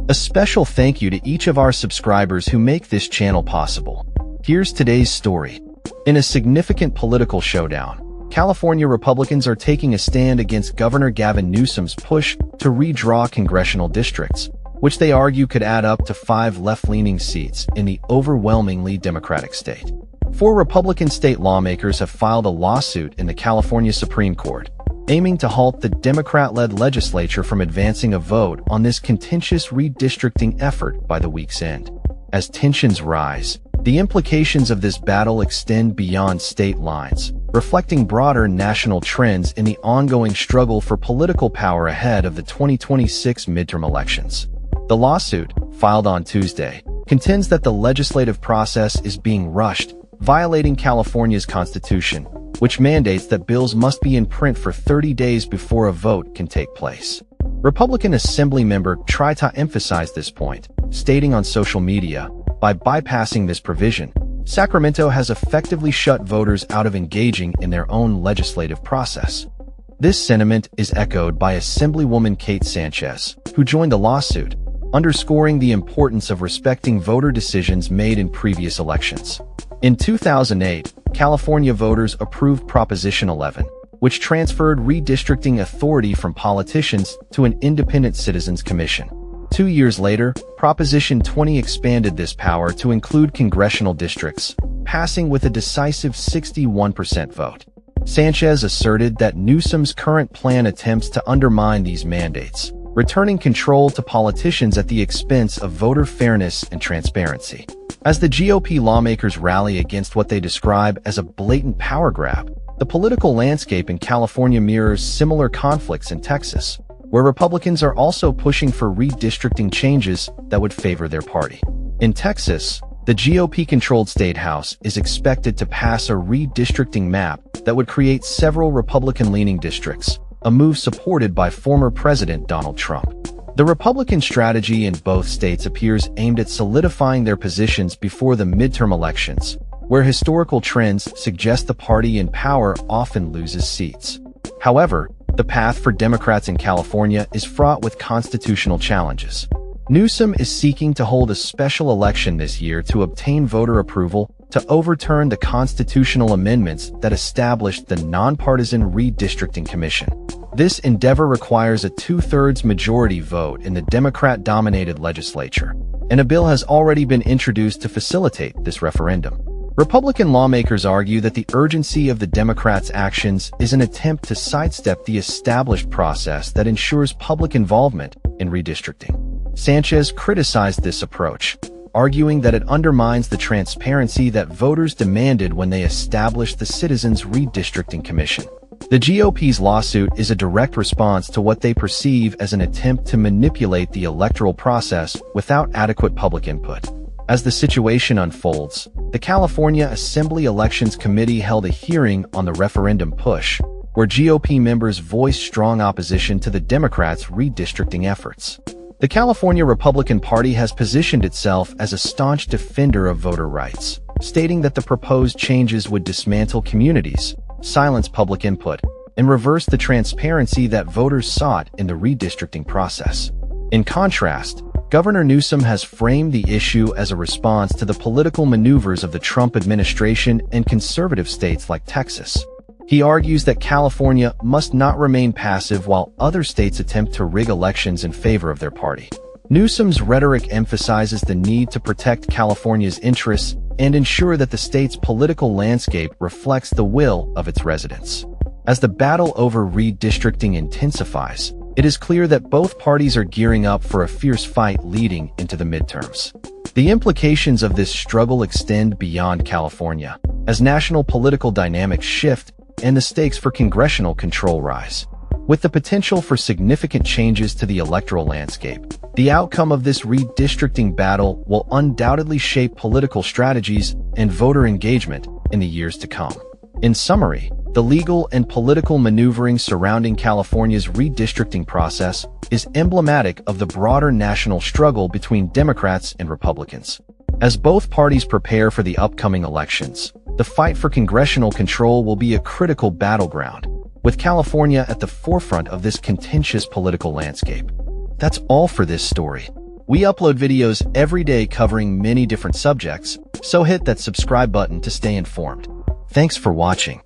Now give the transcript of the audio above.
A special thank you to each of our subscribers who make this channel possible. Here's today's story. In a significant political showdown, California Republicans are taking a stand against Governor Gavin Newsom's push to redraw congressional districts, which they argue could add up to 5 left-leaning seats in the overwhelmingly Democratic state. 4 Republican state lawmakers have filed a lawsuit in the California Supreme Court, aiming to halt the Democrat-led legislature from advancing a vote on this contentious redistricting effort by the week's end. As tensions rise, the implications of this battle extend beyond state lines, reflecting broader national trends in the ongoing struggle for political power ahead of the 2026 midterm elections. The lawsuit, filed on Tuesday, contends that the legislative process is being rushed, violating California's constitution, which mandates that bills must be in print for 30 days before a vote can take place. Republican Assembly member tried to emphasize this point, stating on social media, "By bypassing this provision, Sacramento has effectively shut voters out of engaging in their own legislative process." This sentiment is echoed by Assemblywoman Kate Sanchez, who joined the lawsuit, underscoring the importance of respecting voter decisions made in previous elections. In 2008, California voters approved Proposition 11, which transferred redistricting authority from politicians to an independent citizens commission. 2 years later, Proposition 20 expanded this power to include congressional districts, passing with a decisive 61% vote. Sanchez asserted that Newsom's current plan attempts to undermine these mandates, returning control to politicians at the expense of voter fairness and transparency. As the GOP lawmakers rally against what they describe as a blatant power grab, the political landscape in California mirrors similar conflicts in Texas, where Republicans are also pushing for redistricting changes that would favor their party. In Texas, the GOP-controlled state house is expected to pass a redistricting map that would create several Republican-leaning districts, a move supported by former President Donald Trump. The Republican strategy in both states appears aimed at solidifying their positions before the midterm elections, where historical trends suggest the party in power often loses seats. However, the path for Democrats in California is fraught with constitutional challenges. Newsom is seeking to hold a special election this year to obtain voter approval to overturn the constitutional amendments that established the nonpartisan Redistricting Commission. This endeavor requires a 2/3 majority vote in the Democrat-dominated legislature, and a bill has already been introduced to facilitate this referendum. Republican lawmakers argue that the urgency of the Democrats' actions is an attempt to sidestep the established process that ensures public involvement in redistricting. Sanchez criticized this approach, arguing that it undermines the transparency that voters demanded when they established the Citizens Redistricting Commission. The GOP's lawsuit is a direct response to what they perceive as an attempt to manipulate the electoral process without adequate public input. As the situation unfolds, the California Assembly Elections Committee held a hearing on the referendum push, where GOP members voiced strong opposition to the Democrats' redistricting efforts. The California Republican Party has positioned itself as a staunch defender of voter rights, stating that the proposed changes would dismantle communities, silence public input, and reverse the transparency that voters sought in the redistricting process. In contrast, Governor Newsom has framed the issue as a response to the political maneuvers of the Trump administration and conservative states like Texas. He argues that California must not remain passive while other states attempt to rig elections in favor of their party. Newsom's rhetoric emphasizes the need to protect California's interests and ensure that the state's political landscape reflects the will of its residents. As the battle over redistricting intensifies, it is clear that both parties are gearing up for a fierce fight leading into the midterms. The implications of this struggle extend beyond California, as national political dynamics shift and the stakes for congressional control rise. With the potential for significant changes to the electoral landscape, the outcome of this redistricting battle will undoubtedly shape political strategies and voter engagement in the years to come. In summary, the legal and political maneuvering surrounding California's redistricting process is emblematic of the broader national struggle between Democrats and Republicans. As both parties prepare for the upcoming elections, the fight for congressional control will be a critical battleground, with California at the forefront of this contentious political landscape. That's all for this story. We upload videos every day covering many different subjects, so hit that subscribe button to stay informed. Thanks for watching.